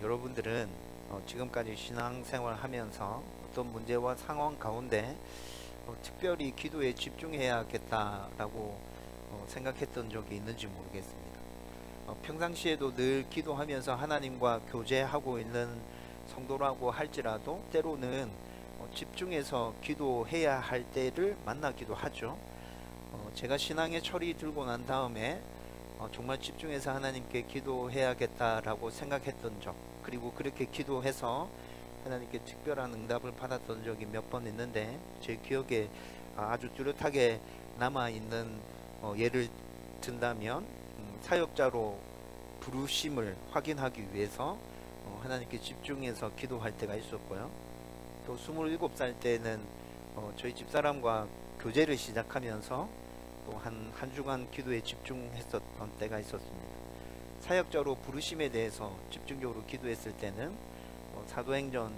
여러분들은 지금까지 신앙생활 하면서 어떤 문제와 상황 가운데 특별히 기도에 집중해야겠다라고 생각했던 적이 있는지 모르겠습니다. 평상시에도 늘 기도하면서 하나님과 교제하고 있는 성도라고 할지라도 때로는 집중해서 기도해야 할 때를 만나기도 하죠. 제가 신앙의 철이 들고 난 다음에 정말 집중해서 하나님께 기도해야겠다라고 생각했던 적, 그리고 그렇게 기도해서 하나님께 특별한 응답을 받았던 적이 몇 번 있는데, 제 기억에 아주 뚜렷하게 남아있는 예를 든다면 사역자로 부르심을 확인하기 위해서 하나님께 집중해서 기도할 때가 있었고요. 또 27살 때는 저희 집사람과 교제를 시작하면서 또 한 주간 기도에 집중했었던 때가 있었습니다. 사역자로 부르심에 대해서 집중적으로 기도했을 때는 사도행전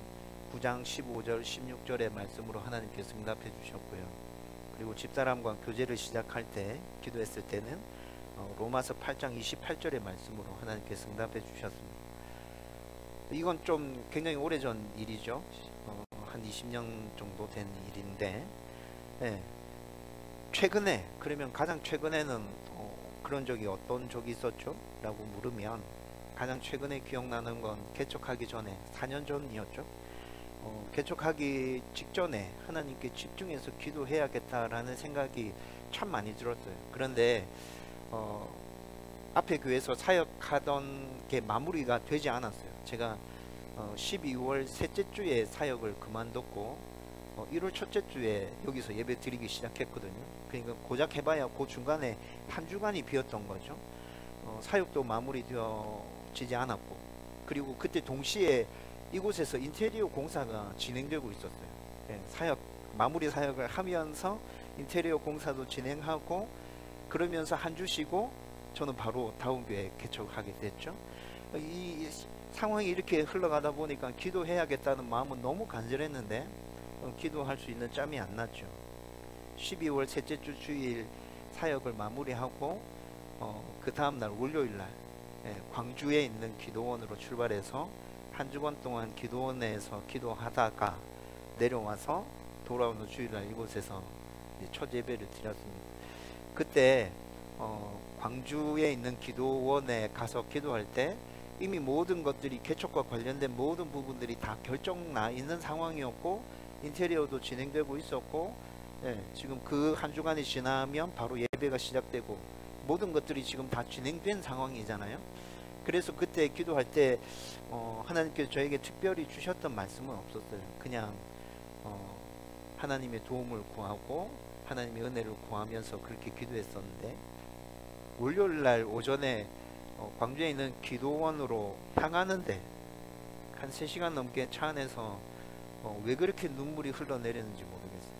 9장 15절 16절의 말씀으로 하나님께서 응답해 주셨고요. 그리고 집사람과 교제를 시작할 때 기도했을 때는 로마서 8장 28절의 말씀으로 하나님께서 응답해 주셨습니다. 이건 좀 굉장히 오래전 일이죠. 한 20년 정도 된 일인데, 네. 최근에, 그러면 가장 최근에는 그런 적이 어떤 적이 있었죠? 라고 물으면 가장 최근에 기억나는 건 개척하기 전에 4년 전이었죠. 개척하기 직전에 하나님께 집중해서 기도해야겠다라는 생각이 참 많이 들었어요. 그런데 앞에 교회에서 사역하던 게 마무리가 되지 않았어요. 제가 12월 셋째 주에 사역을 그만뒀고 1월 첫째 주에 여기서 예배 드리기 시작했거든요. 그러니까 고작 해봐야 그 중간에 한 주간이 비었던 거죠. 사역도 마무리되어지지 않았고, 그리고 그때 동시에 이곳에서 인테리어 공사가 진행되고 있었어요. 네, 마무리 사역을 하면서 인테리어 공사도 진행하고, 그러면서 한 주 쉬고 저는 바로 다운 교회 개척하게 됐죠. 이 상황이 이렇게 흘러가다 보니까 기도해야겠다는 마음은 너무 간절했는데 기도할 수 있는 짬이 안 났죠. 12월 셋째 주 주일 사역을 마무리하고 그 다음날 월요일날 광주에 있는 기도원으로 출발해서 한 주간 동안 기도원에서 기도하다가 내려와서 돌아오는 주일날 이곳에서 첫 예배를 드렸습니다. 그때 광주에 있는 기도원에 가서 기도할 때 이미 모든 것들이 개척과 관련된 모든 부분들이 다 결정 나 있는 상황이었고, 인테리어도 진행되고 있었고, 지금 그 한 주간이 지나면 바로 예배가 시작되고 모든 것들이 지금 다 진행된 상황이잖아요. 그래서 그때 기도할 때 하나님께서 저에게 특별히 주셨던 말씀은 없었어요. 그냥 하나님의 도움을 구하고 하나님의 은혜를 구하면서 그렇게 기도했었는데, 월요일날 오전에 광주에 있는 기도원으로 향하는데 한 3시간 넘게 차 안에서 왜 그렇게 눈물이 흘러내리는지 모르겠어요.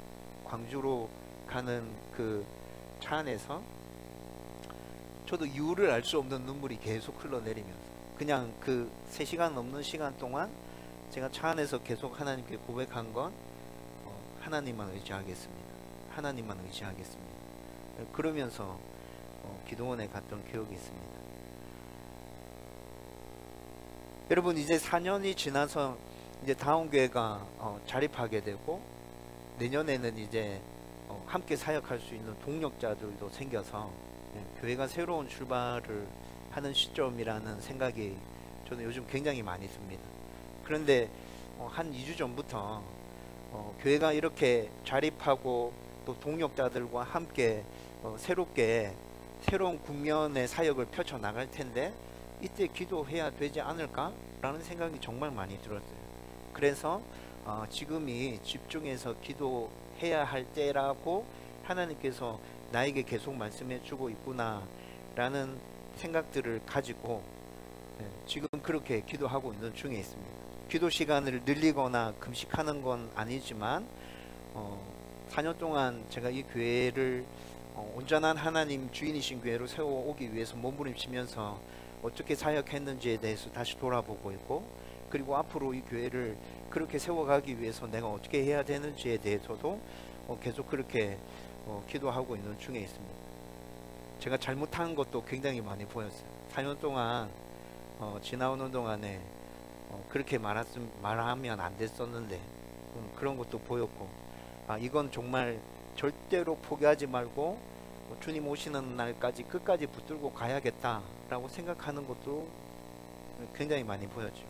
광주로 가는 그 차 안에서 저도 이유를 알 수 없는 눈물이 계속 흘러내리면서 그냥 그 3시간 넘는 시간 동안 제가 차 안에서 계속 하나님께 고백한 건 하나님만 의지하겠습니다. 하나님만 의지하겠습니다. 그러면서 기도원에 갔던 기억이 있습니다. 여러분, 이제 4년이 지나서 이제 다운교회가 자립하게 되고, 내년에는 이제 함께 사역할 수 있는 동력자들도 생겨서 교회가 새로운 출발을 하는 시점이라는 생각이 저는 요즘 굉장히 많이 듭니다. 그런데 한 2주 전부터 교회가 이렇게 자립하고 또 동력자들과 함께 새롭게 새로운 국면의 사역을 펼쳐 나갈 텐데 이때 기도해야 되지 않을까? 라는 생각이 정말 많이 들었어요. 그래서 지금이 집중해서 기도해야 할 때라고 하나님께서 나에게 계속 말씀해 주고 있구나 라는 생각들을 가지고 지금 그렇게 기도하고 있는 중에 있습니다. 기도 시간을 늘리거나 금식하는 건 아니지만 4년 동안 제가 이 교회를 온전한 하나님 주인이신 교회로 세워오기 위해서 몸부림치면서 어떻게 사역했는지에 대해서 다시 돌아보고 있고, 그리고 앞으로 이 교회를 그렇게 세워가기 위해서 내가 어떻게 해야 되는지에 대해서도 계속 그렇게 기도하고 있는 중에 있습니다. 제가 잘못한 것도 굉장히 많이 보였어요. 4년 동안 지나오는 동안에 그렇게 말하면 안 됐었는데 그런 것도 보였고, 이건 정말 절대로 포기하지 말고 주님 오시는 날까지 끝까지 붙들고 가야겠다라고 생각하는 것도 굉장히 많이 보였죠.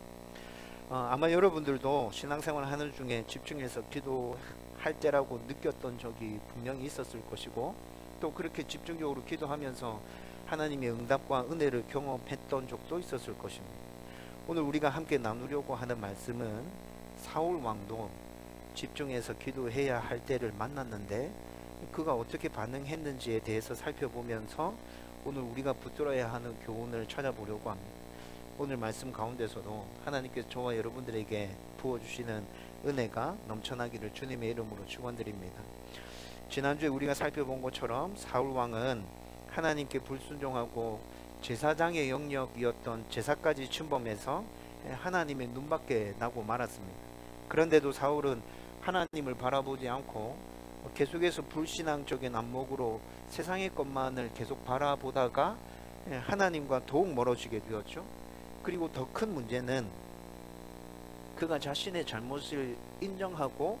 아마 여러분들도 신앙생활 하는 중에 집중해서 기도할 때라고 느꼈던 적이 분명히 있었을 것이고, 또 그렇게 집중적으로 기도하면서 하나님의 응답과 은혜를 경험했던 적도 있었을 것입니다. 오늘 우리가 함께 나누려고 하는 말씀은 사울 왕도 집중해서 기도해야 할 때를 만났는데 그가 어떻게 반응했는지에 대해서 살펴보면서 오늘 우리가 붙들어야 하는 교훈을 찾아보려고 합니다. 오늘 말씀 가운데서도 하나님께서 저와 여러분들에게 부어주시는 은혜가 넘쳐나기를 주님의 이름으로 축원드립니다. 지난주에 우리가 살펴본 것처럼 사울 왕은 하나님께 불순종하고 제사장의 영역이었던 제사까지 침범해서 하나님의 눈밖에 나고 말았습니다. 그런데도 사울은 하나님을 바라보지 않고 계속해서 불신앙적인 안목으로 세상의 것만을 계속 바라보다가 하나님과 더욱 멀어지게 되었죠. 그리고 더 큰 문제는 그가 자신의 잘못을 인정하고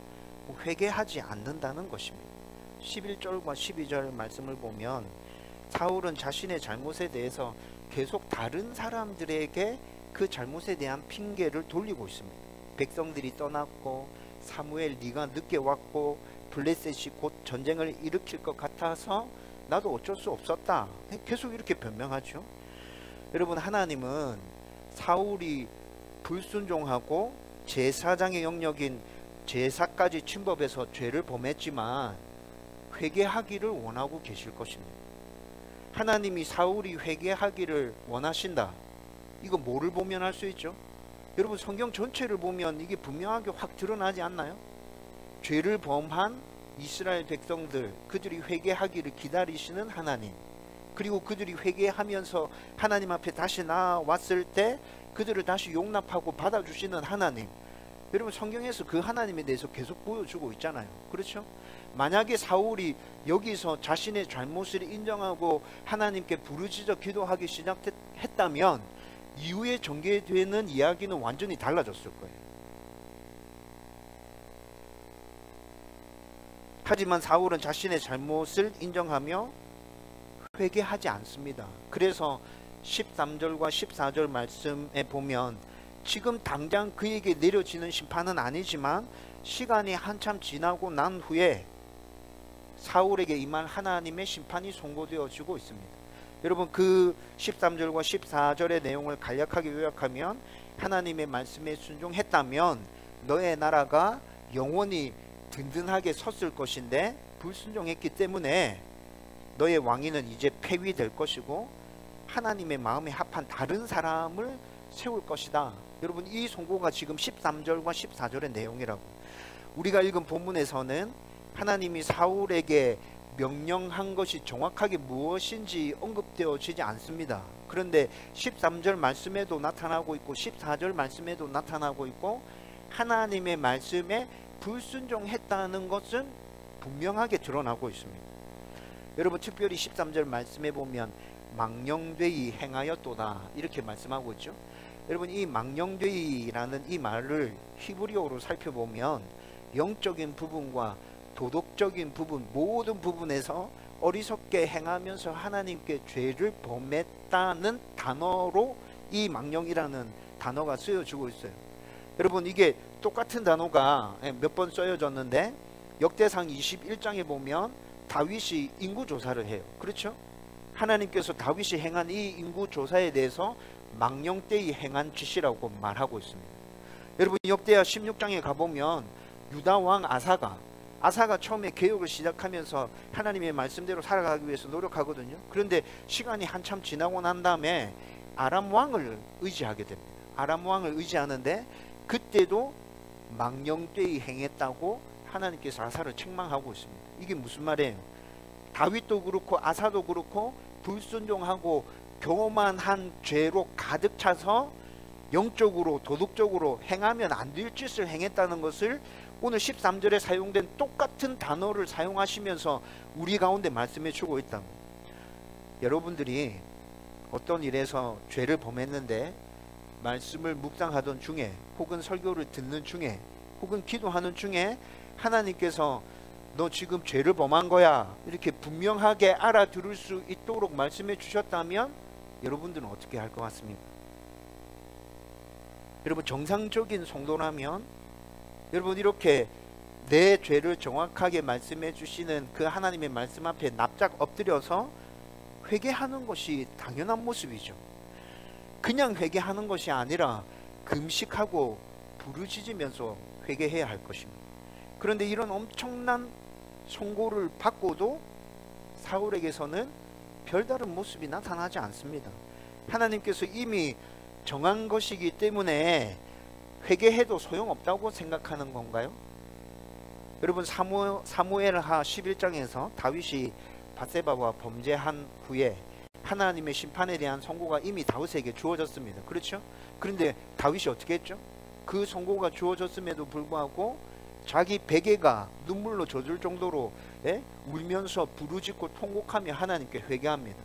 회개하지 않는다는 것입니다. 11절과 12절 말씀을 보면 사울은 자신의 잘못에 대해서 계속 다른 사람들에게 그 잘못에 대한 핑계를 돌리고 있습니다. 백성들이 떠났고 사무엘 네가 늦게 왔고 블레셋이 곧 전쟁을 일으킬 것 같아서 나도 어쩔 수 없었다. 계속 이렇게 변명하죠. 여러분, 하나님은 사울이 불순종하고 제사장의 영역인 제사까지 침범해서 죄를 범했지만 회개하기를 원하고 계실 것입니다. 하나님이 사울이 회개하기를 원하신다. 이거 뭐를 보면 알 수 있죠? 여러분, 성경 전체를 보면 이게 분명하게 확 드러나지 않나요? 죄를 범한 이스라엘 백성들, 그들이 회개하기를 기다리시는 하나님, 그리고 그들이 회개하면서 하나님 앞에 다시 나왔을 때 그들을 다시 용납하고 받아주시는 하나님. 여러분, 성경에서 그 하나님에 대해서 계속 보여주고 있잖아요. 그렇죠? 만약에 사울이 여기서 자신의 잘못을 인정하고 하나님께 부르짖어 기도하기 시작했다면 이후에 전개되는 이야기는 완전히 달라졌을 거예요. 하지만 사울은 자신의 잘못을 인정하며 회개하지 않습니다. 그래서 13절과 14절 말씀에 보면 지금 당장 그에게 내려지는 심판은 아니지만 시간이 한참 지나고 난 후에 사울에게 임한 하나님의 심판이 선고되어지고 있습니다. 여러분, 그 13절과 14절의 내용을 간략하게 요약하면 하나님의 말씀에 순종했다면 너의 나라가 영원히 든든하게 섰을 것인데 불순종했기 때문에 너의 왕위는 이제 폐위될 것이고 하나님의 마음에 합한 다른 사람을 세울 것이다. 여러분, 이 선고가 지금 13절과 14절의 내용이라고. 우리가 읽은 본문에서는 하나님이 사울에게 명령한 것이 정확하게 무엇인지 언급되어지지 않습니다. 그런데 13절 말씀에도 나타나고 있고 14절 말씀에도 나타나고 있고 하나님의 말씀에 불순종했다는 것은 분명하게 드러나고 있습니다. 여러분, 특별히 13절 말씀에 보면 망령되이 행하였도다 이렇게 말씀하고 있죠. 여러분, 이 망령되이라는 이 말을 히브리어로 살펴보면 영적인 부분과 도덕적인 부분, 모든 부분에서 어리석게 행하면서 하나님께 죄를 범했다는 단어로 이 망령이라는 단어가 쓰여지고 있어요. 여러분, 이게 똑같은 단어가 몇 번 쓰여졌는데 역대상 21장에 보면 다윗이 인구조사를 해요. 그렇죠? 하나님께서 다윗이 행한 이 인구조사에 대해서 망령되이 행한 짓이라고 말하고 있습니다. 여러분, 역대하 16장에 가보면 유다 왕 아사가 처음에 개혁을 시작하면서 하나님의 말씀대로 살아가기 위해서 노력하거든요. 그런데 시간이 한참 지나고 난 다음에 아람 왕을 의지하게 됩니다. 아람 왕을 의지하는데 그때도 망령되이 행했다고 하나님께서 아사를 책망하고 있습니다. 이게 무슨 말이에요? 다윗도 그렇고 아사도 그렇고 불순종하고 교만한 죄로 가득 차서 영적으로 도덕적으로 행하면 안 될 짓을 행했다는 것을 오늘 13절에 사용된 똑같은 단어를 사용하시면서 우리 가운데 말씀해 주고 있다. 여러분들이 어떤 일에서 죄를 범했는데 말씀을 묵상하던 중에, 혹은 설교를 듣는 중에, 혹은 기도하는 중에 하나님께서 너 지금 죄를 범한 거야 이렇게 분명하게 알아들을 수 있도록 말씀해 주셨다면 여러분들은 어떻게 할 것 같습니까? 여러분, 정상적인 성도라면 여러분 이렇게 내 죄를 정확하게 말씀해 주시는 그 하나님의 말씀 앞에 납작 엎드려서 회개하는 것이 당연한 모습이죠. 그냥 회개하는 것이 아니라 금식하고 부르짖으면서 회개해야 할 것입니다. 그런데 이런 엄청난 선고를 받고도 사울에게서는 별다른 모습이 나타나지 않습니다. 하나님께서 이미 정한 것이기 때문에 회개해도 소용없다고 생각하는 건가요? 여러분, 사무엘하 11장에서 다윗이 밧세바와 범죄한 후에 하나님의 심판에 대한 선고가 이미 다윗에게 주어졌습니다. 그렇죠? 그런데 다윗이 어떻게 했죠? 그 선고가 주어졌음에도 불구하고 자기 베개가 눈물로 젖을 정도로 울면서 부르짖고 통곡하며 하나님께 회개합니다.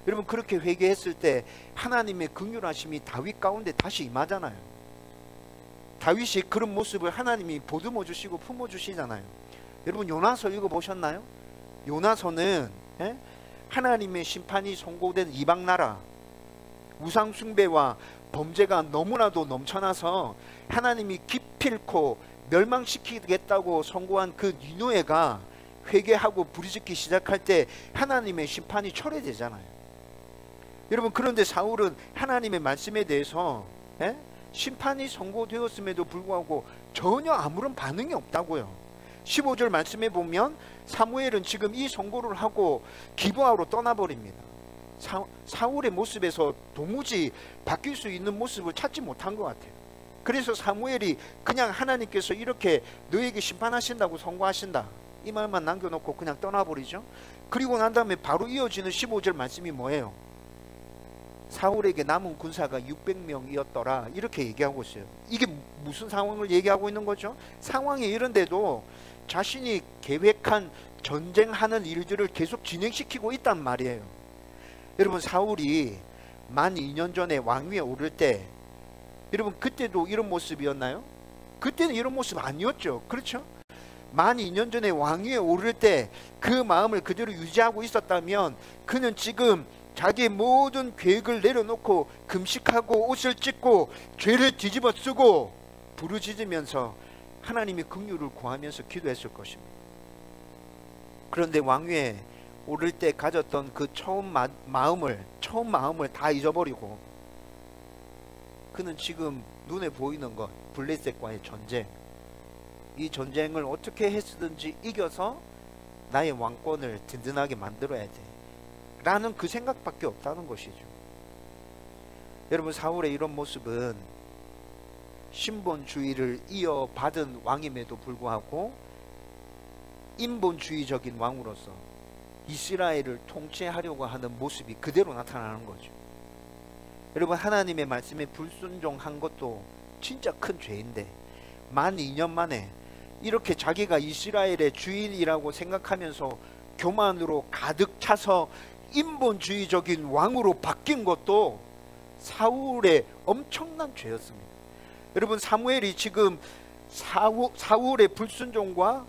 여러분, 그렇게 회개했을 때 하나님의 긍휼하심이 다윗 가운데 다시 임하잖아요. 다윗이 그런 모습을 하나님이 보듬어 주시고 품어 주시잖아요. 여러분, 요나서 읽어보셨나요? 요나서는 하나님의 심판이 선고된 이방나라 우상 숭배와 범죄가 너무나도 넘쳐나서 하나님이 기필코 멸망시키겠다고 선고한 그 니느웨가 회개하고 부르짖기 시작할 때 하나님의 심판이 철회되잖아요. 여러분, 그런데 사울은 하나님의 말씀에 대해서 심판이 선고되었음에도 불구하고 전혀 아무런 반응이 없다고요. 15절 말씀에 보면 사무엘은 지금 이 선고를 하고 기브아로 떠나버립니다. 사울의 모습에서 도무지 바뀔 수 있는 모습을 찾지 못한 것 같아요. 그래서 사무엘이 그냥 하나님께서 이렇게 너에게 심판하신다고 선고하신다 이 말만 남겨놓고 그냥 떠나버리죠. 그리고 난 다음에 바로 이어지는 15절 말씀이 뭐예요? 사울에게 남은 군사가 600명이었더라 이렇게 얘기하고 있어요. 이게 무슨 상황을 얘기하고 있는 거죠? 상황이 이런데도 자신이 계획한 전쟁하는 일들을 계속 진행시키고 있단 말이에요. 여러분, 사울이 만 2년 전에 왕위에 오를 때 여러분 그때도 이런 모습이었나요? 그때는 이런 모습 아니었죠. 그렇죠? 만 2년 전에 왕위에 오를 때 그 마음을 그대로 유지하고 있었다면 그는 지금 자기의 모든 계획을 내려놓고 금식하고 옷을 찢고 죄를 뒤집어 쓰고 부르짖으면서 하나님의 긍휼을 구하면서 기도했을 것입니다. 그런데 왕위에 오를 때 가졌던 그 처음 마음을 다 잊어버리고 그는 지금 눈에 보이는 것, 블레셋과의 전쟁, 이 전쟁을 어떻게 해서든지 이겨서 나의 왕권을 든든하게 만들어야 돼 라는 그 생각밖에 없다는 것이죠. 여러분, 사울의 이런 모습은 신본주의를 이어받은 왕임에도 불구하고 인본주의적인 왕으로서 이스라엘을 통치하려고 하는 모습이 그대로 나타나는 거죠. 여러분, 하나님의 말씀에 불순종한 것도 진짜 큰 죄인데 만 2년 만에 이렇게 자기가 이스라엘의 주인이라고 생각하면서 교만으로 가득 차서 인본주의적인 왕으로 바뀐 것도 사울의 엄청난 죄였습니다. 여러분, 사무엘이 지금 사울의 불순종과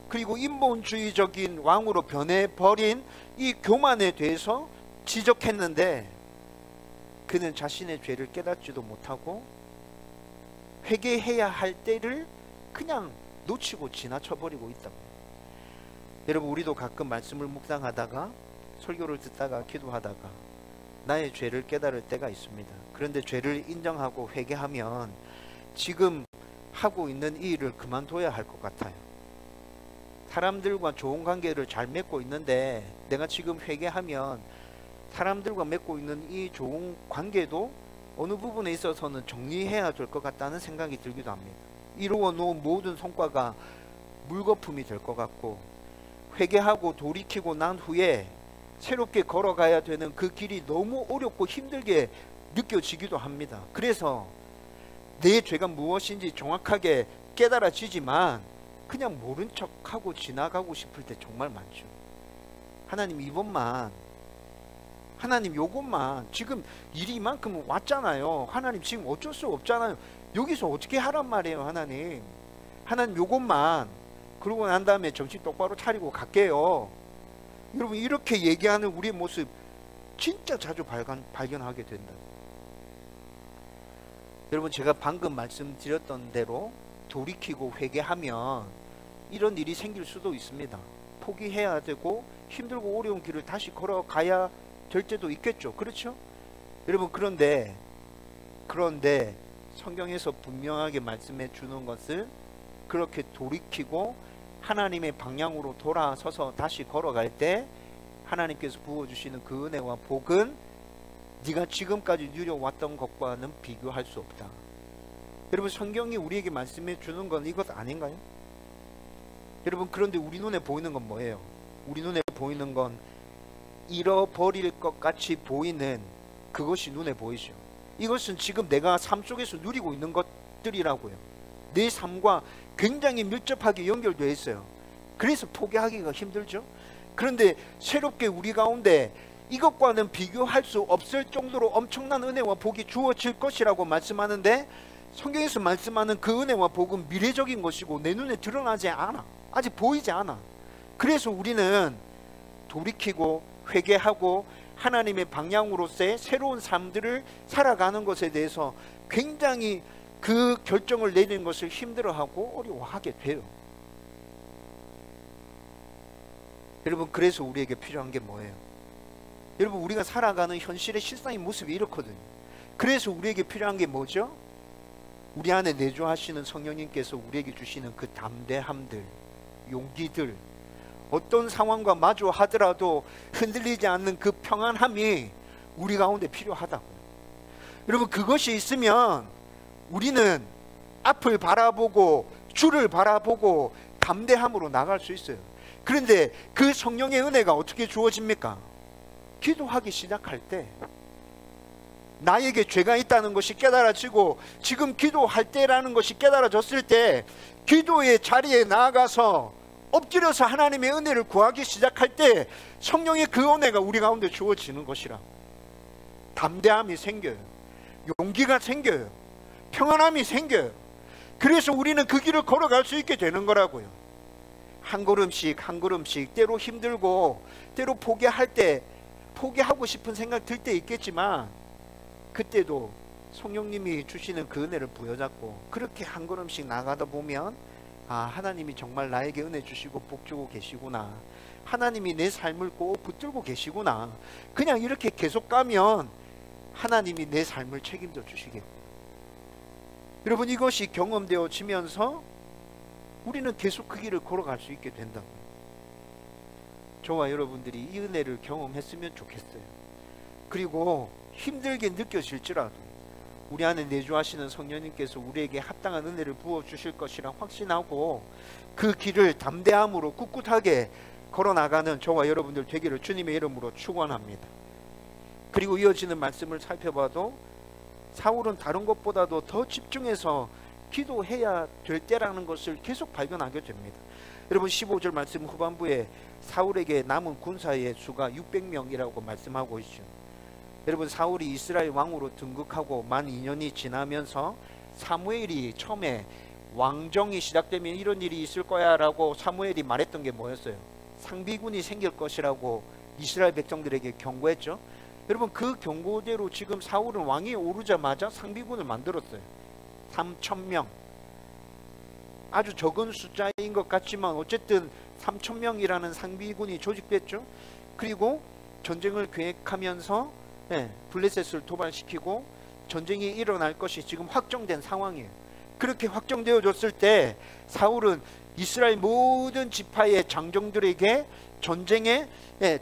그리고 인본주의적인 왕으로 변해버린 이 교만에 대해서 지적했는데 그는 자신의 죄를 깨닫지도 못하고 회개해야 할 때를 그냥 놓치고 지나쳐버리고 있다고. 여러분, 우리도 가끔 말씀을 묵상하다가 설교를 듣다가 기도하다가 나의 죄를 깨달을 때가 있습니다. 그런데 죄를 인정하고 회개하면 지금 하고 있는 이 일을 그만둬야 할 것 같아요. 사람들과 좋은 관계를 잘 맺고 있는데 내가 지금 회개하면 사람들과 맺고 있는 이 좋은 관계도 어느 부분에 있어서는 정리해야 될 것 같다는 생각이 들기도 합니다. 이루어 놓은 모든 성과가 물거품이 될 것 같고 회개하고 돌이키고 난 후에 새롭게 걸어가야 되는 그 길이 너무 어렵고 힘들게 느껴지기도 합니다. 그래서 내 죄가 무엇인지 정확하게 깨달아지지만 그냥 모른 척하고 지나가고 싶을 때 정말 많죠. 하나님, 이번만 하나님 요것만, 지금 일이 이만큼 왔잖아요. 하나님 지금 어쩔 수 없잖아요. 여기서 어떻게 하란 말이에요. 하나님 요것만, 그러고 난 다음에 정신 똑바로 차리고 갈게요. 여러분, 이렇게 얘기하는 우리의 모습 진짜 자주 발견하게 된다. 여러분, 제가 방금 말씀드렸던 대로 돌이키고 회개하면 이런 일이 생길 수도 있습니다. 포기해야 되고 힘들고 어려운 길을 다시 걸어가야 될 때도 있겠죠. 그렇죠? 여러분, 그런데 성경에서 분명하게 말씀해 주는 것을, 그렇게 돌이키고 하나님의 방향으로 돌아서서 다시 걸어갈 때 하나님께서 부어주시는 그 은혜와 복은 네가 지금까지 누려왔던 것과는 비교할 수 없다. 여러분, 성경이 우리에게 말씀해 주는 건 이것 아닌가요? 여러분, 그런데 우리 눈에 보이는 건 뭐예요? 우리 눈에 보이는 건 잃어버릴 것 같이 보이는 그것이 눈에 보이죠. 이것은 지금 내가 삶 속에서 누리고 있는 것들이라고요. 내 삶과 굉장히 밀접하게 연결되어 있어요. 그래서 포기하기가 힘들죠. 그런데 새롭게 우리 가운데 이것과는 비교할 수 없을 정도로 엄청난 은혜와 복이 주어질 것이라고 말씀하는데, 성경에서 말씀하는 그 은혜와 복은 미래적인 것이고 내 눈에 드러나지 않아. 아직 보이지 않아. 그래서 우리는 돌이키고 회개하고 하나님의 방향으로서의 새로운 삶들을 살아가는 것에 대해서 굉장히 그 결정을 내리는 것을 힘들어하고 어려워하게 돼요. 여러분, 그래서 우리에게 필요한 게 뭐예요? 여러분, 우리가 살아가는 현실의 실상의 모습이 이렇거든요. 그래서 우리에게 필요한 게 뭐죠? 우리 안에 내주하시는 성령님께서 우리에게 주시는 그 담대함들, 용기들, 어떤 상황과 마주하더라도 흔들리지 않는 그 평안함이 우리 가운데 필요하다고요. 여러분, 그것이 있으면 우리는 앞을 바라보고 주를 바라보고 담대함으로 나갈 수 있어요. 그런데 그 성령의 은혜가 어떻게 주어집니까? 기도하기 시작할 때, 나에게 죄가 있다는 것이 깨달아지고 지금 기도할 때라는 것이 깨달아졌을 때, 기도의 자리에 나아가서 엎드려서 하나님의 은혜를 구하기 시작할 때 성령의 그 은혜가 우리 가운데 주어지는 것이라. 담대함이 생겨요. 용기가 생겨요. 평안함이 생겨요. 그래서 우리는 그 길을 걸어갈 수 있게 되는 거라고요. 한 걸음씩 한 걸음씩, 때로 힘들고 때로 포기할 때, 포기하고 싶은 생각 들 때 있겠지만, 그때도 성령님이 주시는 그 은혜를 부여잡고 그렇게 한 걸음씩 나가다 보면, 아, 하나님이 정말 나에게 은혜 주시고 복 주고 계시구나, 하나님이 내 삶을 꼭 붙들고 계시구나, 그냥 이렇게 계속 가면 하나님이 내 삶을 책임져 주시겠고, 여러분, 이것이 경험되어지면서 우리는 계속 그 길을 걸어갈 수 있게 된다고요. 저와 여러분들이 이 은혜를 경험했으면 좋겠어요. 그리고 힘들게 느껴질지라도 우리 안에 내주하시는 성령님께서 우리에게 합당한 은혜를 부어주실 것이라 확신하고 그 길을 담대함으로 꿋꿋하게 걸어나가는 저와 여러분들 되기를 주님의 이름으로 축원합니다. 그리고 이어지는 말씀을 살펴봐도 사울은 다른 것보다도 더 집중해서 기도해야 될 때라는 것을 계속 발견하게 됩니다. 여러분, 15절 말씀 후반부에 사울에게 남은 군사의 수가 600명이라고 말씀하고 있죠. 여러분, 사울이 이스라엘 왕으로 등극하고 만 2년이 지나면서 사무엘이 처음에 왕정이 시작되면 이런 일이 있을 거야 라고 사무엘이 말했던 게 뭐였어요? 상비군이 생길 것이라고 이스라엘 백성들에게 경고했죠. 여러분, 그 경고대로 지금 사울은 왕이 오르자마자 상비군을 만들었어요. 3,000명. 아주 적은 숫자인 것 같지만 어쨌든 3,000명이라는 상비군이 조직됐죠. 그리고 전쟁을 계획하면서 블레셋을 도발시키고 전쟁이 일어날 것이 지금 확정된 상황이에요. 그렇게 확정되어졌을 때 사울은 이스라엘 모든 지파의 장정들에게 전쟁에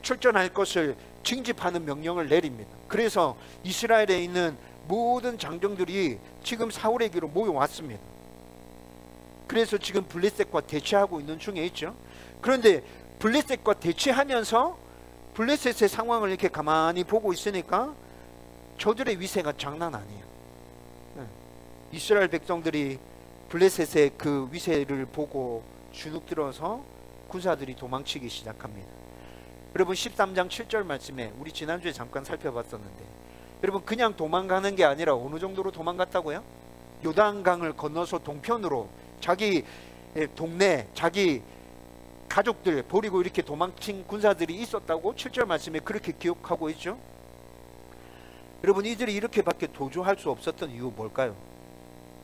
출전할 것을 징집하는 명령을 내립니다. 그래서 이스라엘에 있는 모든 장정들이 지금 사울에게로 모여왔습니다. 그래서 지금 블레셋과 대치하고 있는 중에 있죠. 그런데 블레셋과 대치하면서 블레셋의 상황을 이렇게 가만히 보고 있으니까 저들의 위세가 장난 아니에요. 이스라엘 백성들이 블레셋의 그 위세를 보고 주눅 들어서 군사들이 도망치기 시작합니다. 여러분 13장 7절 말씀에 우리 지난주에 잠깐 살펴봤었는데, 여러분 그냥 도망가는 게 아니라 어느 정도로 도망갔다고요? 요단강을 건너서 동편으로 자기 동네, 자기 가족들 버리고 이렇게 도망친 군사들이 있었다고 7절 말씀에 그렇게 기록하고 있죠. 여러분 이들이 이렇게밖에 도주할 수 없었던 이유 뭘까요?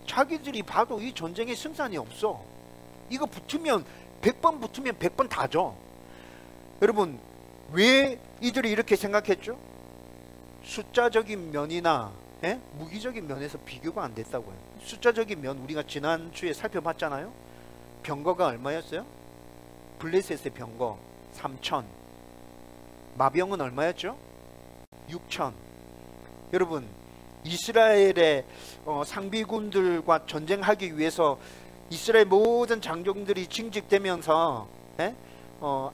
자기들이 봐도 이 전쟁에 승산이 없어. 이거 붙으면 100번 붙으면 100번 다 져. 여러분 왜 이들이 이렇게 생각했죠? 숫자적인 면이나 무기적인 면에서 비교가 안 됐다고요. 숫자적인 면 우리가 지난주에 살펴봤잖아요. 병거가 얼마였어요? 블레셋의 병거 3,000, 마병은 얼마였죠? 6,000. 여러분 이스라엘의 상비군들과 전쟁하기 위해서 이스라엘 모든 장정들이 징집되면서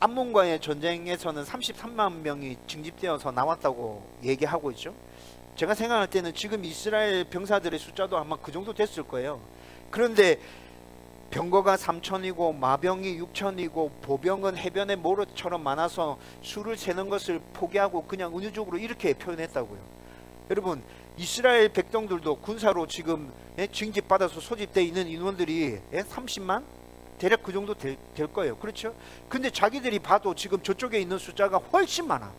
암몬과의 전쟁에서는 33만 명이 징집되어서 나왔다고 얘기하고 있죠. 제가 생각할 때는 지금 이스라엘 병사들의 숫자도 아마 그 정도 됐을 거예요. 그런데 병거가 3,000이고 마병이 6,000이고 보병은 해변의 모래처럼 많아서 수를 세는 것을 포기하고 그냥 은유적으로 이렇게 표현했다고요. 여러분 이스라엘 백성들도 군사로 지금 징집받아서 소집되어 있는 인원들이 30만? 대략 그 정도 될 거예요. 그렇죠? 근데 자기들이 봐도 지금 저쪽에 있는 숫자가 훨씬 많아.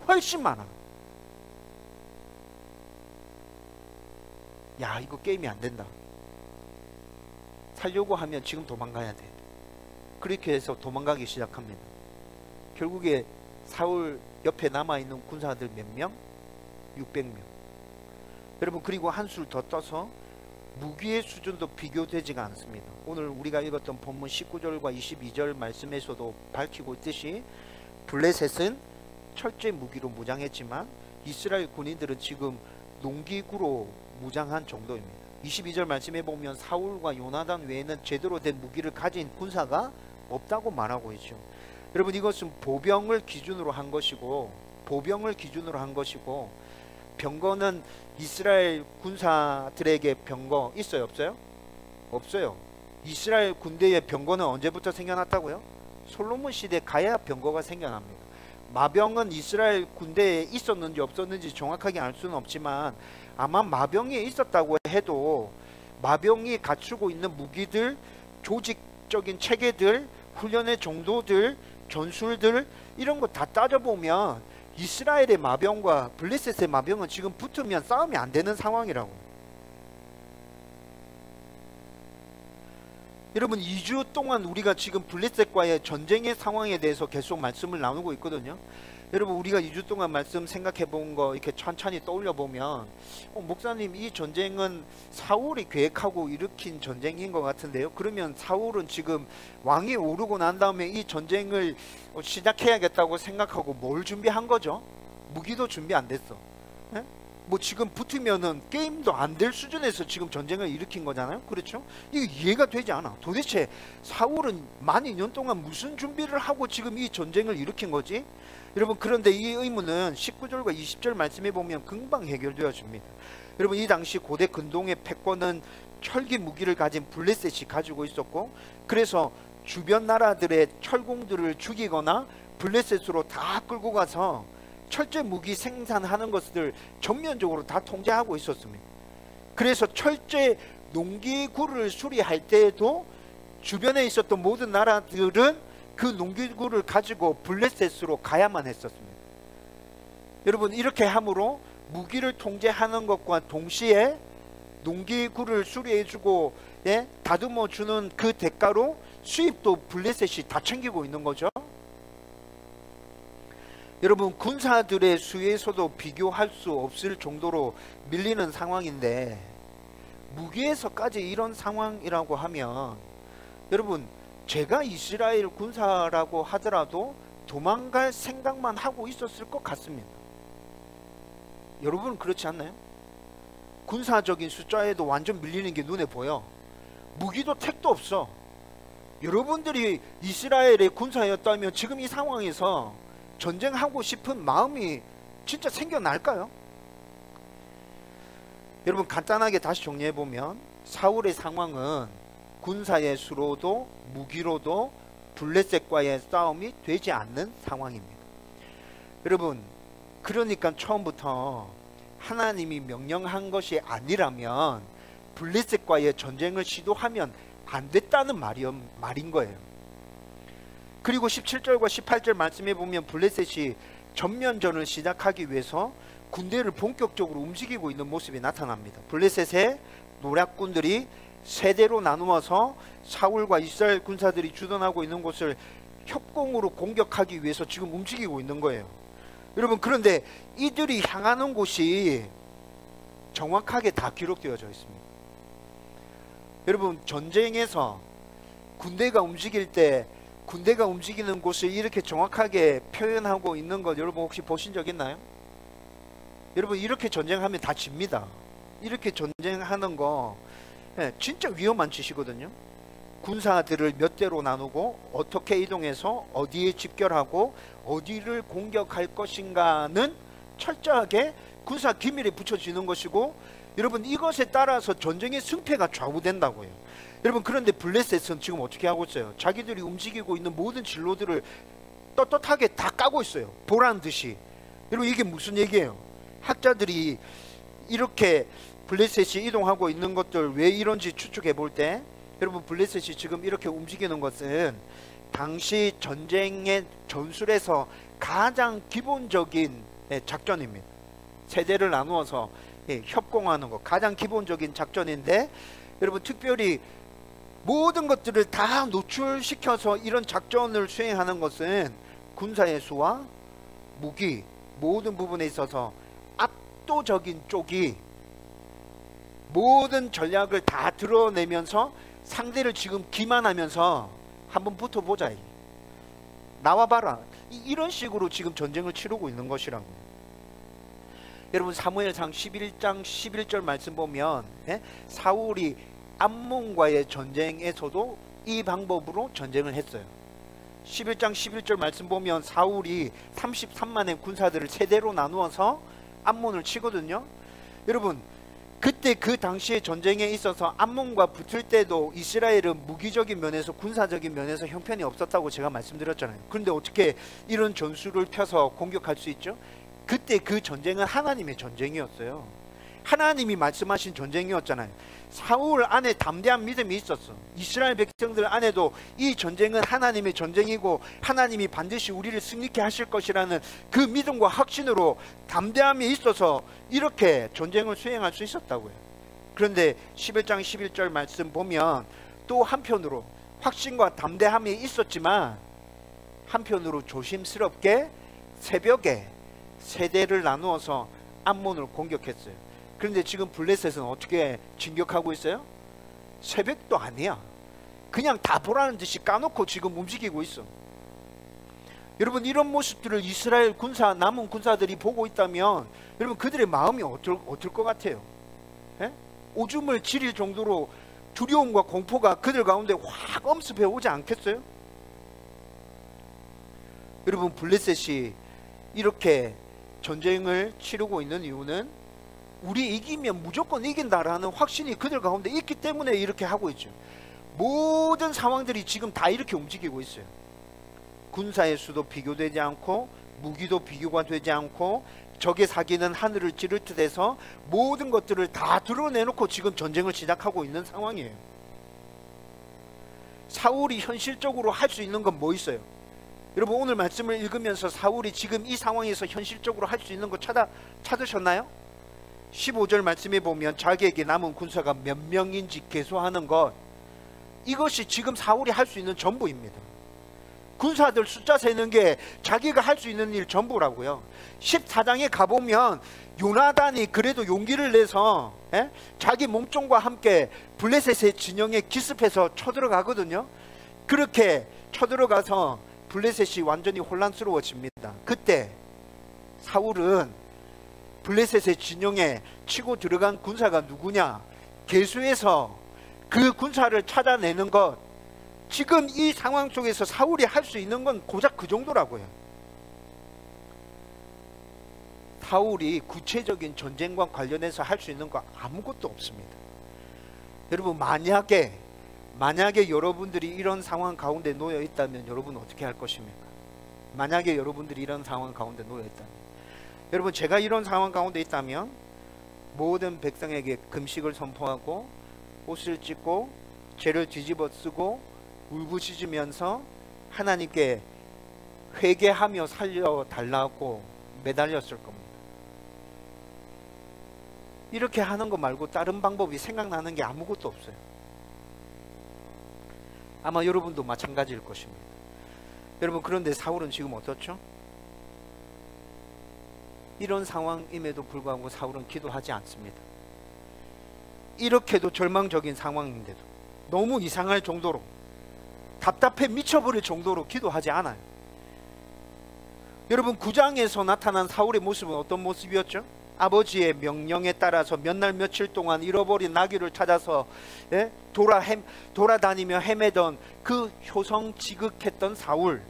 훨씬 많아. 야, 이거 게임이 안 된다. 살려고 하면 지금 도망가야 돼. 그렇게 해서 도망가기 시작합니다. 결국에 사울 옆에 남아있는 군사들 몇 명? 600명. 여러분 그리고 한술 더 떠서 무기의 수준도 비교되지가 않습니다. 오늘 우리가 읽었던 본문 19절과 22절 말씀에서도 밝히고 있듯이 블레셋은 철제 무기로 무장했지만 이스라엘 군인들은 지금 농기구로 무장한 정도입니다. 22절 말씀에 보면 사울과 요나단 외에는 제대로 된 무기를 가진 군사가 없다고 말하고 있죠. 여러분 이것은 보병을 기준으로 한 것이고 병거는 이스라엘 군사들에게 병거 있어요? 없어요? 없어요. 이스라엘 군대의 병거는 언제부터 생겨났다고요? 솔로몬 시대 가야 병거가 생겨납니다. 마병은 이스라엘 군대에 있었는지 없었는지 정확하게 알 수는 없지만 아마 마병이 있었다고 해도 마병이 갖추고 있는 무기들, 조직적인 체계들, 훈련의 정도들, 전술들 이런 거 다 따져보면 이스라엘의 마병과 블레셋의 마병은 지금 붙으면 싸움이 안 되는 상황이라고. 여러분 2주 동안 우리가 지금 블레셋과의 전쟁의 상황에 대해서 계속 말씀을 나누고 있거든요. 여러분 우리가 2주 동안 말씀 생각해 본 거 이렇게 천천히 떠올려 보면 목사님 이 전쟁은 사울이 계획하고 일으킨 전쟁인 것 같은데요. 그러면 사울은 지금 왕이 오르고 난 다음에 이 전쟁을 시작해야겠다고 생각하고 뭘 준비한 거죠? 무기도 준비 안 됐어. 뭐 지금 붙으면은 게임도 안 될 수준에서 지금 전쟁을 일으킨 거잖아요. 그렇죠? 이게 이해가 되지 않아. 도대체 사울은 만 2년 동안 무슨 준비를 하고 지금 이 전쟁을 일으킨 거지? 여러분 그런데 이 의문은 19절과 20절 말씀에 보면 금방 해결되어 줍니다. 여러분 이 당시 고대 근동의 패권은 철기 무기를 가진 블레셋이 가지고 있었고, 그래서 주변 나라들의 철공들을 죽이거나 블레셋으로 다 끌고 가서 철제 무기 생산하는 것을 전면적으로 다 통제하고 있었습니다. 그래서 철제 농기구를 수리할 때에도 주변에 있었던 모든 나라들은 그 농기구를 가지고 블레셋으로 가야만 했었습니다. 여러분 이렇게 함으로 무기를 통제하는 것과 동시에 농기구를 수리해주고 다듬어주는 그 대가로 수입도 블레셋이 다 챙기고 있는 거죠. 여러분 군사들의 수에서도 비교할 수 없을 정도로 밀리는 상황인데 무기에서까지 이런 상황이라고 하면 여러분 제가 이스라엘 군사라고 하더라도 도망갈 생각만 하고 있었을 것 같습니다. 여러분 그렇지 않나요? 군사적인 숫자에도 완전 밀리는 게 눈에 보여. 무기도 택도 없어. 여러분들이 이스라엘의 군사였다면 지금 이 상황에서 전쟁하고 싶은 마음이 진짜 생겨날까요? 여러분 간단하게 다시 정리해보면 사울의 상황은 군사의 수로도 무기로도 블레셋과의 싸움이 되지 않는 상황입니다. 여러분, 그러니까 처음부터 하나님이 명령한 것이 아니라면 블레셋과의 전쟁을 시도하면 안 됐다는 말인 거예요. 그리고 17절과 18절 말씀해 보면 블레셋이 전면전을 시작하기 위해서 군대를 본격적으로 움직이고 있는 모습이 나타납니다. 블레셋의 노략군들이 세대로 나누어서 사울과 이스라엘 군사들이 주둔하고 있는 곳을 협공으로 공격하기 위해서 지금 움직이고 있는 거예요. 여러분, 그런데 이들이 향하는 곳이 정확하게 다 기록되어져 있습니다. 여러분, 전쟁에서 군대가 움직일 때 군대가 움직이는 곳을 이렇게 정확하게 표현하고 있는 것 여러분 혹시 보신 적 있나요? 여러분, 이렇게 전쟁하면 다 집니다. 이렇게 전쟁하는 거 진짜 위험한 짓이거든요. 군사들을 몇 대로 나누고 어떻게 이동해서 어디에 집결하고 어디를 공격할 것인가는 철저하게 군사 기밀에 붙여지는 것이고, 여러분, 이것에 따라서 전쟁의 승패가 좌우된다고요. 여러분, 그런데 블레셋은 지금 어떻게 하고 있어요? 자기들이 움직이고 있는 모든 진로들을 떳떳하게 다 까고 있어요. 보란 듯이. 여러분, 이게 무슨 얘기예요? 학자들이 이렇게 블레셋이 이동하고 있는 것들 왜 이런지 추측해 볼 때, 여러분, 블레셋이 지금 이렇게 움직이는 것은 당시 전쟁의 전술에서 가장 기본적인 작전입니다. 세대를 나누어서 협공하는 것, 가장 기본적인 작전인데, 여러분, 특별히 모든 것들을 다 노출시켜서 이런 작전을 수행하는 것은 군사의 수와 무기 모든 부분에 있어서 압도적인 쪽이 모든 전략을 다 드러내면서 상대를 지금 기만하면서 한번 붙어보자, 나와봐라, 이런 식으로 지금 전쟁을 치르고 있는 것이라고. 여러분, 사무엘상 11장 11절 말씀 보면 사울이 암몬과의 전쟁에서도 이 방법으로 전쟁을 했어요. 11장 11절 말씀 보면 사울이 33만의 군사들을 세대로 나누어서 암몬을 치거든요. 여러분, 그때 그 당시의 전쟁에 있어서 암몬과 붙을 때도 이스라엘은 무기적인 면에서 군사적인 면에서 형편이 없었다고 제가 말씀드렸잖아요. 그런데 어떻게 이런 전술을 펴서 공격할 수 있죠? 그때 그 전쟁은 하나님의 전쟁이었어요. 하나님이 말씀하신 전쟁이었잖아요. 사울 안에 담대한 믿음이 있었어. 이스라엘 백성들 안에도 이 전쟁은 하나님의 전쟁이고 하나님이 반드시 우리를 승리케 하실 것이라는 그 믿음과 확신으로 담대함이 있어서 이렇게 전쟁을 수행할 수 있었다고요. 그런데 11장 11절 말씀 보면 또 한편으로 확신과 담대함이 있었지만 한편으로 조심스럽게 새벽에 세대를 나누어서 암몬을 공격했어요. 그런데 지금 블레셋은 어떻게 진격하고 있어요? 새벽도 아니야. 그냥 다 보라는 듯이 까놓고 지금 움직이고 있어. 여러분, 이런 모습들을 이스라엘 군사, 남은 군사들이 보고 있다면 여러분, 그들의 마음이 어떨 것 같아요? 오줌을 지릴 정도로 두려움과 공포가 그들 가운데 확 엄습해 오지 않겠어요? 여러분, 블레셋이 이렇게 전쟁을 치르고 있는 이유는 우리 이기면 무조건 이긴다라는 확신이 그들 가운데 있기 때문에 이렇게 하고 있죠. 모든 상황들이 지금 다 이렇게 움직이고 있어요. 군사의 수도 비교되지 않고 무기도 비교가 되지 않고 적의 사기는 하늘을 찌를 듯 해서 모든 것들을 다 드러내놓고 지금 전쟁을 시작하고 있는 상황이에요. 사울이 현실적으로 할 수 있는 건 뭐 있어요? 여러분, 오늘 말씀을 읽으면서 사울이 지금 이 상황에서 현실적으로 할 수 있는 거 찾으셨나요? 15절 말씀에 보면 자기에게 남은 군사가 몇 명인지 계수하는 것, 이것이 지금 사울이 할 수 있는 전부입니다. 군사들 숫자 세는 게 자기가 할 수 있는 일 전부라고요. 14장에 가보면 요나단이 그래도 용기를 내서 자기 몸종과 함께 블레셋의 진영에 기습해서 쳐들어가거든요. 그렇게 쳐들어가서 블레셋이 완전히 혼란스러워집니다. 그때 사울은 블레셋의 진영에 치고 들어간 군사가 누구냐, 계수해서 그 군사를 찾아내는 것, 지금 이 상황 속에서 사울이 할 수 있는 건 고작 그 정도라고요. 사울이 구체적인 전쟁과 관련해서 할 수 있는 거 아무것도 없습니다. 여러분, 만약에 여러분들이 이런 상황 가운데 놓여 있다면 여러분 어떻게 할 것입니까? 만약에 여러분들이 이런 상황 가운데 놓여 있다면, 여러분 제가 이런 상황 가운데 있다면 모든 백성에게 금식을 선포하고 옷을 찢고 죄를 뒤집어 쓰고 울부짖으면서 하나님께 회개하며 살려달라고 매달렸을 겁니다. 이렇게 하는 거 말고 다른 방법이 생각나는 게 아무것도 없어요. 아마 여러분도 마찬가지일 것입니다. 여러분, 그런데 사울은 지금 어떻죠? 이런 상황임에도 불구하고 사울은 기도하지 않습니다. 이렇게도 절망적인 상황인데도, 너무 이상할 정도로, 답답해 미쳐버릴 정도로 기도하지 않아요. 여러분, 9장에서 나타난 사울의 모습은 어떤 모습이었죠? 아버지의 명령에 따라서 몇 날 며칠 동안 잃어버린 나귀를 찾아서 돌아다니며 헤매던 그 효성지극했던 사울.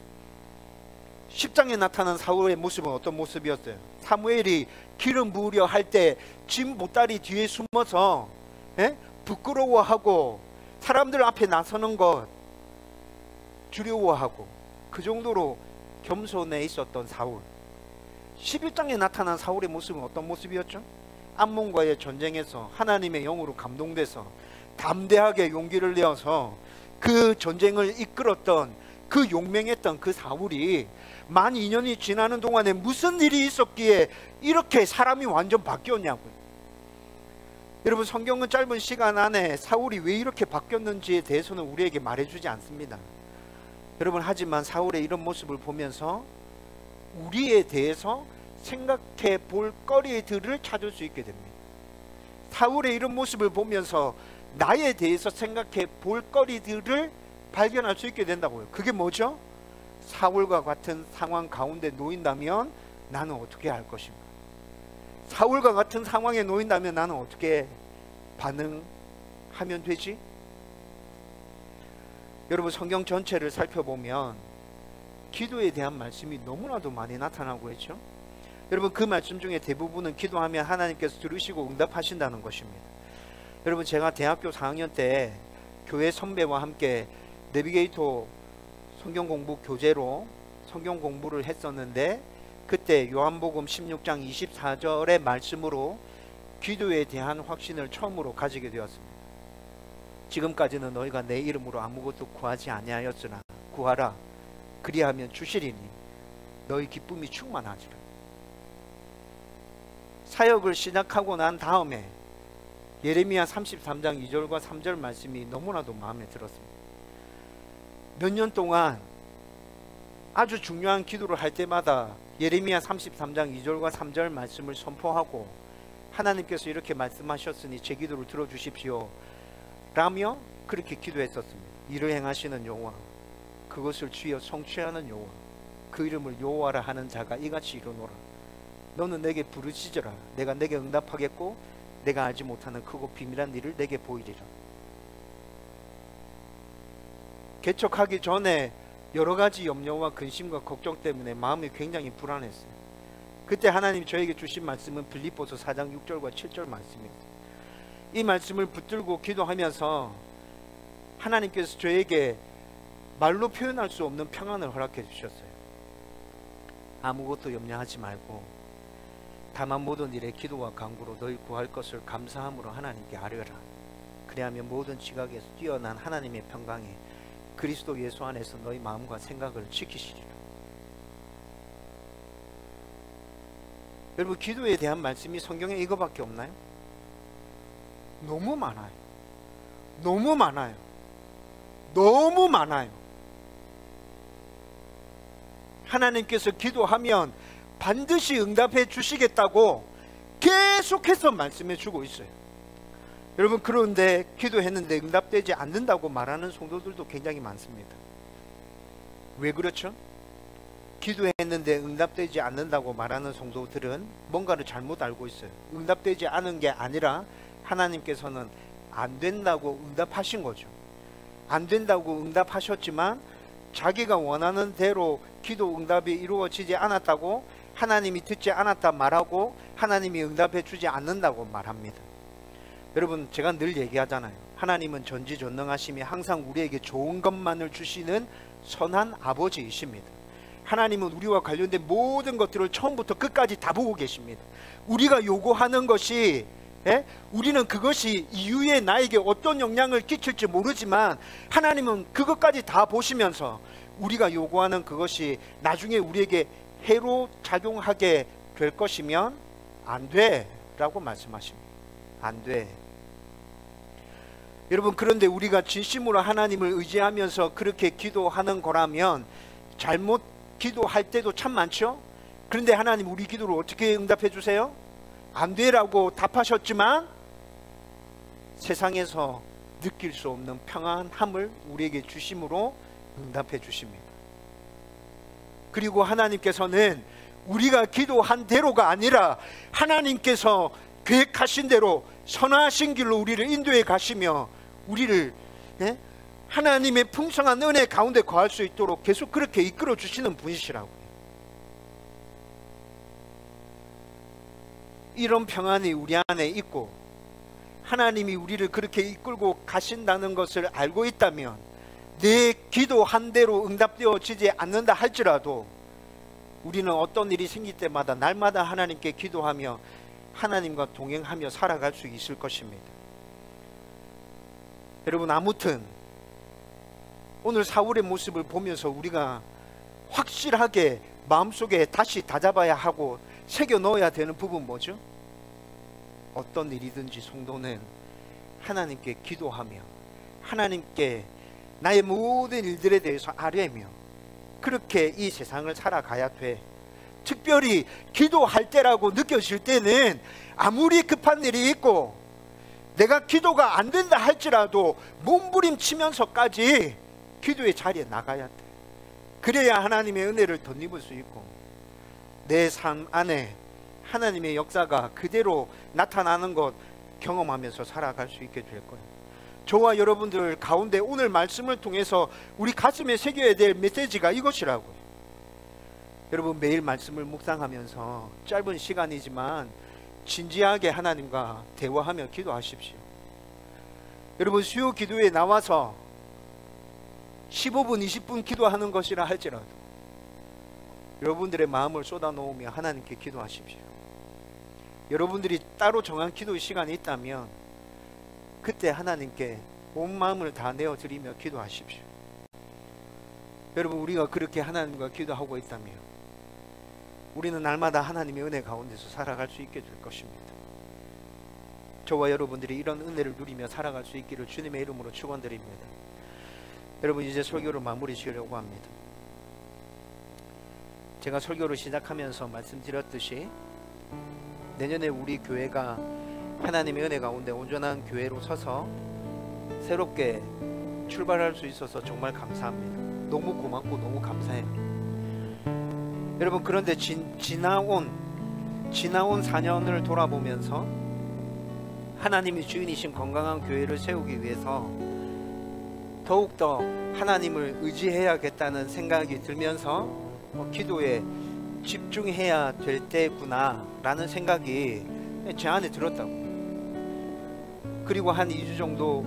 10장에 나타난 사울의 모습은 어떤 모습이었어요? 사무엘이 기름 부으려 할 때 짐 보따리 뒤에 숨어서 부끄러워하고 사람들 앞에 나서는 것 두려워하고 그 정도로 겸손해 있었던 사울. 11장에 나타난 사울의 모습은 어떤 모습이었죠? 암몬과의 전쟁에서 하나님의 영으로 감동돼서 담대하게 용기를 내어서 그 전쟁을 이끌었던, 그 용맹했던 그 사울이 12년이 지나는 동안에 무슨 일이 있었기에 이렇게 사람이 완전 바뀌었냐고요. 여러분, 성경은 짧은 시간 안에 사울이 왜 이렇게 바뀌었는지에 대해서는 우리에게 말해주지 않습니다. 여러분, 하지만 사울의 이런 모습을 보면서 우리에 대해서 생각해 볼 거리들을 찾을 수 있게 됩니다. 사울의 이런 모습을 보면서 나에 대해서 생각해 볼 거리들을 발견할 수 있게 된다고요. 그게 뭐죠? 사울과 같은 상황 가운데 놓인다면 나는 어떻게 할 것인가? 사울과 같은 상황에 놓인다면 나는 어떻게 반응하면 되지? 여러분, 성경 전체를 살펴보면 기도에 대한 말씀이 너무나도 많이 나타나고 있죠. 여러분, 그 말씀 중에 대부분은 기도하면 하나님께서 들으시고 응답하신다는 것입니다. 여러분, 제가 대학교 4학년 때 교회 선배와 함께 내비게이터 성경 공부 교재로 성경 공부를 했었는데, 그때 요한복음 16장 24절의 말씀으로 기도에 대한 확신을 처음으로 가지게 되었습니다. 지금까지는 너희가 내 이름으로 아무것도 구하지 아니하였으나 구하라, 그리하면 주시리니 너희 기쁨이 충만하지라. 사역을 시작하고 난 다음에 예레미야 33장 2절과 3절 말씀이 너무나도 마음에 들었습니다. 몇 년 동안 아주 중요한 기도를 할 때마다 예레미야 33장 2절과 3절 말씀을 선포하고, 하나님께서 이렇게 말씀하셨으니 제 기도를 들어주십시오 라며 그렇게 기도했었습니다. 이를 행하시는 여호와, 그것을 주여 성취하는 여호와, 그 이름을 여호와라 하는 자가 이같이 이르노라. 너는 내게 부르짖으라, 내가 내게 응답하겠고 내가 알지 못하는 크고 비밀한 일을 내게 보이리라. 개척하기 전에 여러 가지 염려와 근심과 걱정 때문에 마음이 굉장히 불안했어요. 그때 하나님이 저에게 주신 말씀은 빌립보서 4장 6절과 7절 말씀이었어요. 이 말씀을 붙들고 기도하면서 하나님께서 저에게 말로 표현할 수 없는 평안을 허락해 주셨어요. 아무것도 염려하지 말고 다만 모든 일에 기도와 간구로 너희 구할 것을 감사함으로 하나님께 아뢰라. 그리하면 모든 지각에서 뛰어난 하나님의 평강이 그리스도 예수 안에서 너희 마음과 생각을 지키시리라. 여러분, 기도에 대한 말씀이 성경에 이거밖에 없나요? 너무 많아요. 너무 많아요. 너무 많아요. 하나님께서 기도하면 반드시 응답해 주시겠다고 계속해서 말씀해 주고 있어요. 여러분, 그런데 기도했는데 응답되지 않는다고 말하는 성도들도 굉장히 많습니다. 왜 그렇죠? 기도했는데 응답되지 않는다고 말하는 성도들은 뭔가를 잘못 알고 있어요. 응답되지 않은 게 아니라 하나님께서는 안 된다고 응답하신 거죠. 안 된다고 응답하셨지만 자기가 원하는 대로 기도 응답이 이루어지지 않았다고, 하나님이 듣지 않았다 말하고 하나님이 응답해 주지 않는다고 말합니다. 여러분, 제가 늘 얘기하잖아요. 하나님은 전지전능하시며 항상 우리에게 좋은 것만을 주시는 선한 아버지이십니다. 하나님은 우리와 관련된 모든 것들을 처음부터 끝까지 다 보고 계십니다. 우리가 요구하는 것이 우리는 그것이 이후에 나에게 어떤 영향을 끼칠지 모르지만 하나님은 그것까지 다 보시면서 우리가 요구하는 그것이 나중에 우리에게 해로 작용하게 될 것이면 안 돼 라고 말씀하십니다. 안 돼. 여러분, 그런데 우리가 진심으로 하나님을 의지하면서 그렇게 기도하는 거라면 잘못 기도할 때도 참 많죠. 그런데 하나님 우리 기도를 어떻게 응답해 주세요? 안 돼라고 답하셨지만 세상에서 느낄 수 없는 평안함을 우리에게 주심으로 응답해 주십니다. 그리고 하나님께서는 우리가 기도한 대로가 아니라 하나님께서 계획하신 대로 선하신 길로 우리를 인도해 가시며 우리를 하나님의 풍성한 은혜 가운데 거할 수 있도록 계속 그렇게 이끌어 주시는 분이시라고요. 이런 평안이 우리 안에 있고 하나님이 우리를 그렇게 이끌고 가신다는 것을 알고 있다면 내 기도한 대로 응답되어지지 않는다 할지라도 우리는 어떤 일이 생길 때마다 날마다 하나님께 기도하며 하나님과 동행하며 살아갈 수 있을 것입니다. 여러분, 아무튼 오늘 사울의 모습을 보면서 우리가 확실하게 마음속에 다시 다잡아야 하고 새겨 넣어야 되는 부분 뭐죠? 어떤 일이든지 성도는 하나님께 기도하며 하나님께 나의 모든 일들에 대해서 아뢰며 그렇게 이 세상을 살아가야 돼. 특별히 기도할 때라고 느껴질 때는 아무리 급한 일이 있고 내가 기도가 안 된다 할지라도 몸부림치면서까지 기도의 자리에 나가야 돼. 그래야 하나님의 은혜를 덧입을 수 있고 내 삶 안에 하나님의 역사가 그대로 나타나는 것 경험하면서 살아갈 수 있게 될 거예요. 저와 여러분들 가운데 오늘 말씀을 통해서 우리 가슴에 새겨야 될 메시지가 이것이라고요. 여러분, 매일 말씀을 묵상하면서 짧은 시간이지만 진지하게 하나님과 대화하며 기도하십시오. 여러분, 수요 기도에 나와서 15분, 20분 기도하는 것이라 할지라도 여러분들의 마음을 쏟아놓으며 하나님께 기도하십시오. 여러분들이 따로 정한 기도 시간이 있다면 그때 하나님께 온 마음을 다 내어드리며 기도하십시오. 여러분, 우리가 그렇게 하나님과 기도하고 있다면 우리는 날마다 하나님의 은혜 가운데서 살아갈 수 있게 될 것입니다. 저와 여러분들이 이런 은혜를 누리며 살아갈 수 있기를 주님의 이름으로 축원드립니다. 여러분, 이제 설교를 마무리 지으려고 합니다. 제가 설교를 시작하면서 말씀드렸듯이 내년에 우리 교회가 하나님의 은혜 가운데 온전한 교회로 서서 새롭게 출발할 수 있어서 정말 감사합니다. 너무 고맙고 너무 감사해요. 여러분, 그런데 지나온 4년을 돌아보면서 하나님이 주인이신 건강한 교회를 세우기 위해서 더욱더 하나님을 의지해야겠다는 생각이 들면서 기도에 집중해야 될 때구나 라는 생각이 제 안에 들었다고. 그리고 한 2주 정도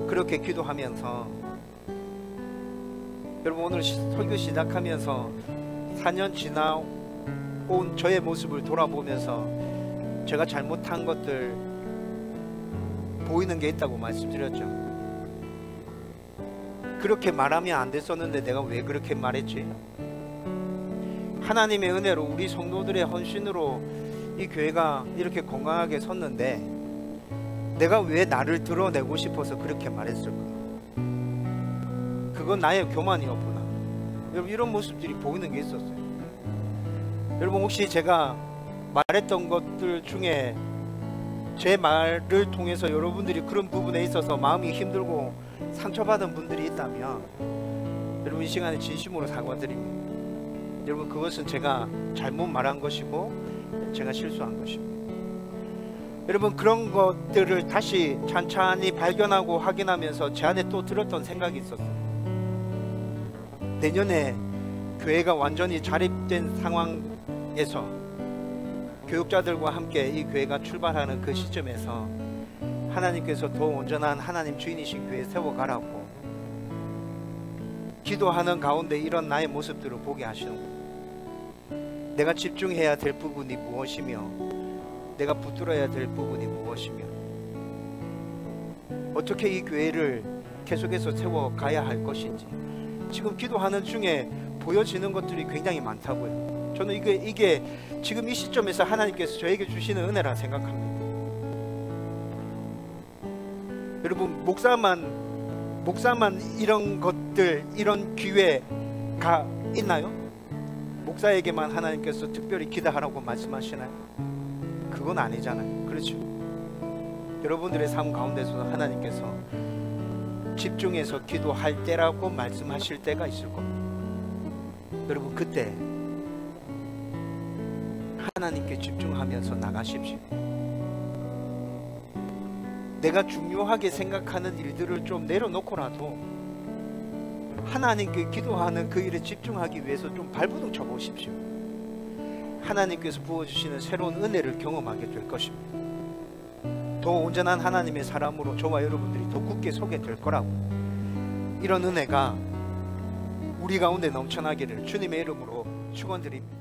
그렇게 기도하면서 여러분, 오늘 설교 시작하면서 4년 지나온 저의 모습을 돌아보면서 제가 잘못한 것들 보이는 게 있다고 말씀드렸죠. 그렇게 말하면 안 됐었는데 내가 왜 그렇게 말했지? 하나님의 은혜로 우리 성도들의 헌신으로 이 교회가 이렇게 건강하게 섰는데 내가 왜 나를 드러내고 싶어서 그렇게 말했을까? 그건 나의 교만이었구나. 여러분, 이런 모습들이 보이는 게 있었어요. 여러분, 혹시 제가 말했던 것들 중에 제 말을 통해서 여러분들이 그런 부분에 있어서 마음이 힘들고 상처받은 분들이 있다면 여러분, 이 시간에 진심으로 사과드립니다. 여러분, 그것은 제가 잘못 말한 것이고 제가 실수한 것입니다. 여러분, 그런 것들을 다시 찬찬히 발견하고 확인하면서 제 안에 또 들었던 생각이 있었어요. 내년에 교회가 완전히 자립된 상황에서 교육자들과 함께 이 교회가 출발하는 그 시점에서 하나님께서 더 온전한 하나님 주인이신 교회 세워가라고 기도하는 가운데 이런 나의 모습들을 보게 하시는 거예요. 내가 집중해야 될 부분이 무엇이며 내가 붙들어야 될 부분이 무엇이며 어떻게 이 교회를 계속해서 세워가야 할 것인지 지금 기도하는 중에 보여지는 것들이 굉장히 많다고요. 저는 이게 지금 이 시점에서 하나님께서 저에게 주시는 은혜라 생각합니다. 여러분 목사만 이런 것들 이런 기회가 있나요? 목사에게만 하나님께서 특별히 기도하라고 말씀하시나요? 그건 아니잖아요. 그렇죠? 여러분들의 삶 가운데서 하나님께서 집중해서 기도할 때라고 말씀하실 때가 있을 겁니다. 여러분 그때 하나님께 집중하면서 나가십시오. 내가 중요하게 생각하는 일들을 좀 내려놓고라도 하나님께 기도하는 그 일에 집중하기 위해서 좀 발버둥 쳐보십시오. 하나님께서 부어주시는 새로운 은혜를 경험하게 될 것입니다. 더 온전한 하나님의 사람으로 저와 여러분들이 더 굳게 서게 될 거라고. 이런 은혜가 우리 가운데 넘쳐나기를 주님의 이름으로 축원드립니다.